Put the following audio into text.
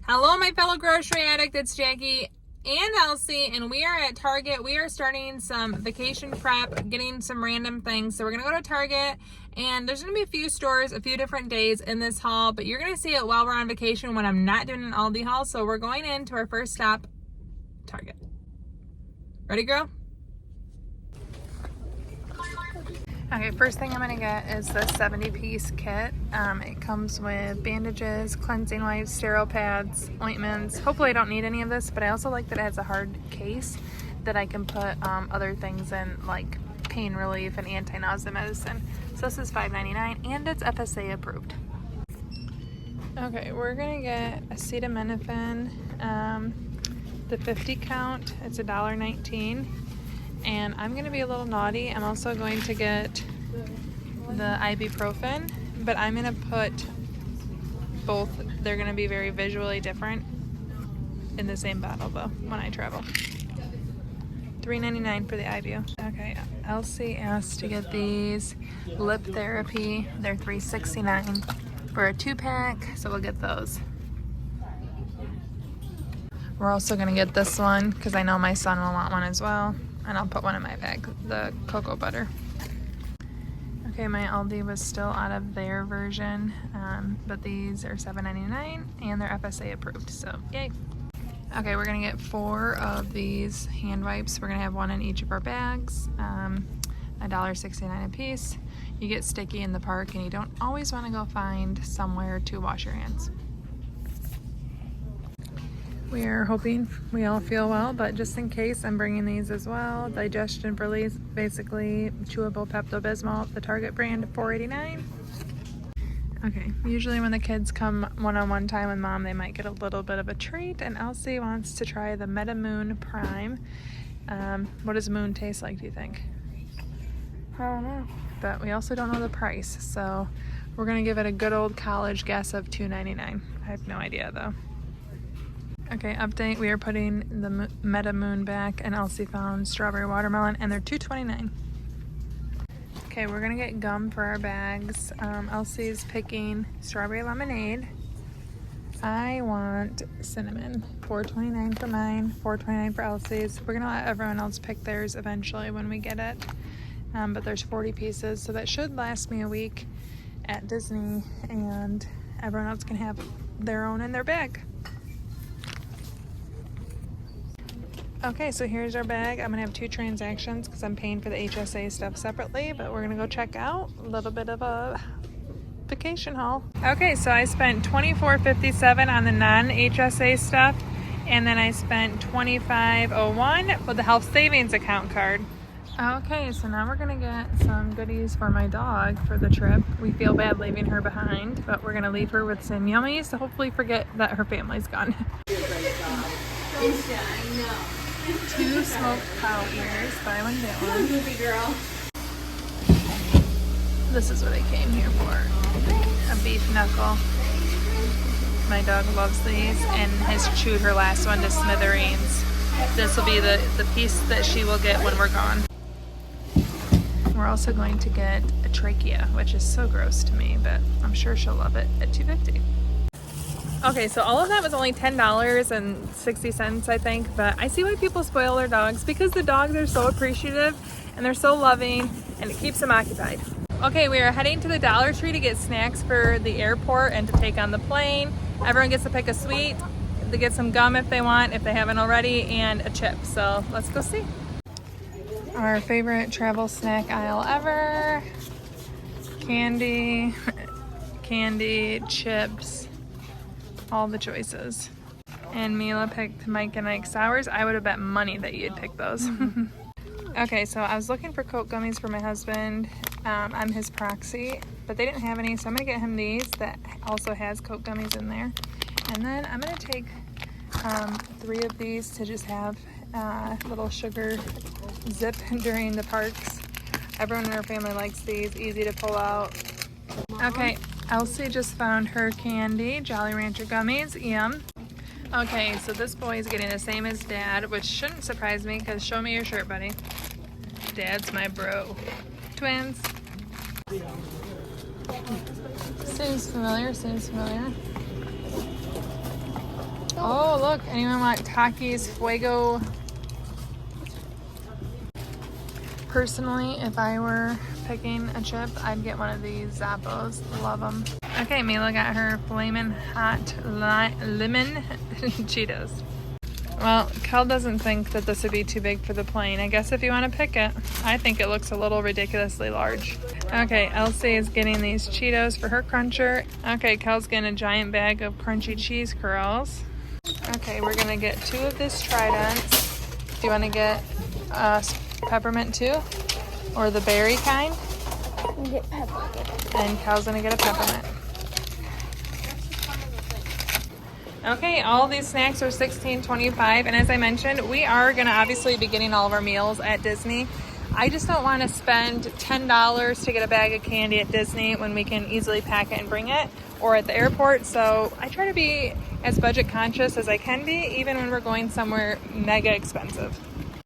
Hello, my fellow grocery addict. It's Jackie and Elsie, and we are at Target. We are starting some vacation prep, getting some random things. So we're going to go to Target, and there's going to be a few stores, a few different days in this haul, but you're going to see it while we're on vacation when I'm not doing an Aldi haul. So we're going into our first stop, Target. Ready, girl? Okay, first thing I'm going to get is the 70-piece kit. It comes with bandages, cleansing wipes, sterile pads, ointments. Hopefully I don't need any of this, but I also like that it has a hard case that I can put other things in, like pain relief and anti-nausea medicine. So this is $5.99 and it's FSA approved. Okay, we're going to get acetaminophen, the 50 count. It's $1.19. And I'm going to be a little naughty. I'm also going to get the ibuprofen, but I'm going to put both. They're going to be very visually different in the same bottle though when I travel. $3.99 for the Ibu. Okay, Elsie asked to get these lip therapy. They're $3.69 for a 2-pack, so we'll get those. We're also going to get this one because I know my son will want one as well. And I'll put one in my bag, the cocoa butter. Okay, my Aldi was still out of their version, but these are $7.99 and they're FSA approved, so yay. Okay, we're gonna get 4 of these hand wipes. We're gonna have one in each of our bags, $1.69 a piece. You get sticky in the park and you don't always wanna go find somewhere to wash your hands. We are hoping we all feel well, but just in case, I'm bringing these as well. Digestion relief, basically chewable Pepto-Bismol, the Target brand, $4.89. Okay, usually when the kids come one-on-one time with mom, they might get a little bit of a treat, and Elsie wants to try the Metamoon Prime. What does moon taste like, do you think? I don't know. But we also don't know the price, so we're gonna give it a good old college guess of $2.99. I have no idea though. Okay, update, we are putting the Metamoon back, and Elsie found strawberry watermelon, and they're $2.29. Okay, we're gonna get gum for our bags. Elsie's picking strawberry lemonade. I want cinnamon, $4.29 for mine, $4.29 for Elsie's. We're gonna let everyone else pick theirs eventually when we get it. But there's 40 pieces, so that should last me a week at Disney, and everyone else can have their own in their bag. Okay, so here's our bag. I'm gonna have 2 transactions because I'm paying for the HSA stuff separately, but we're gonna go check out a little bit of a vacation haul. Okay, so I spent $24.57 on the non-HSA stuff, and then I spent $25.01 with the health savings account card. Okay, so now we're gonna get some goodies for my dog for the trip. We feel bad leaving her behind, but we're gonna leave her with some yummies to hopefully forget that her family's gone. I know. 2 smoked cow ears, buy one get one. Movie girl. This is what I came here for. A beef knuckle. My dog loves these and has chewed her last one to smithereens. This will be the piece that she will get when we're gone. We're also going to get a trachea, which is so gross to me, but I'm sure she'll love it at $2.50. Okay, so all of that was only $10.60, I think, but I see why people spoil their dogs, because the dogs are so appreciative and they're so loving and it keeps them occupied. Okay, we are heading to the Dollar Tree to get snacks for the airport and to take on the plane. Everyone gets to pick a sweet, to get some gum if they want, if they haven't already, and a chip. So let's go see. Our favorite travel snack aisle ever. Candy, chips. All the choices. And Mila picked Mike and Ike Sours. I would have bet money that you'd pick those. Okay, so I was looking for Coke gummies for my husband. I'm his proxy, but they didn't have any, so I'm gonna get him these that also has Coke gummies in there. And then I'm gonna take 3 of these to just have a little sugar zip during the parks. Everyone in our family likes these, easy to pull out. Okay, Elsie just found her candy, Jolly Rancher gummies, yum. Okay, so this boy is getting the same as Dad, which shouldn't surprise me because show me your shirt, buddy. Dad's my bro. Twins. Seems familiar, seems familiar. Oh, look, anyone want Takis Fuego? Personally, if I were picking a chip, I'd get one of these Zappos. Love them. Okay, Mila got her flamin' hot lemon Cheetos. Well, Kel doesn't think that this would be too big for the plane. I guess if you want to pick it. I think it looks a little ridiculously large. Okay, Elsie is getting these Cheetos for her cruncher. Okay, Kel's getting a giant bag of crunchy cheese curls. Okay, we're gonna get 2 of this Tridents. Do you want to get peppermint too? Or the berry kind? Get peppermint. And Kel's gonna get a peppermint. Okay, all these snacks are $16.25, and as I mentioned, we are gonna obviously be getting all of our meals at Disney. I just don't want to spend $10 to get a bag of candy at Disney when we can easily pack it and bring it, or at the airport. So I try to be as budget conscious as I can be, even when we're going somewhere mega expensive.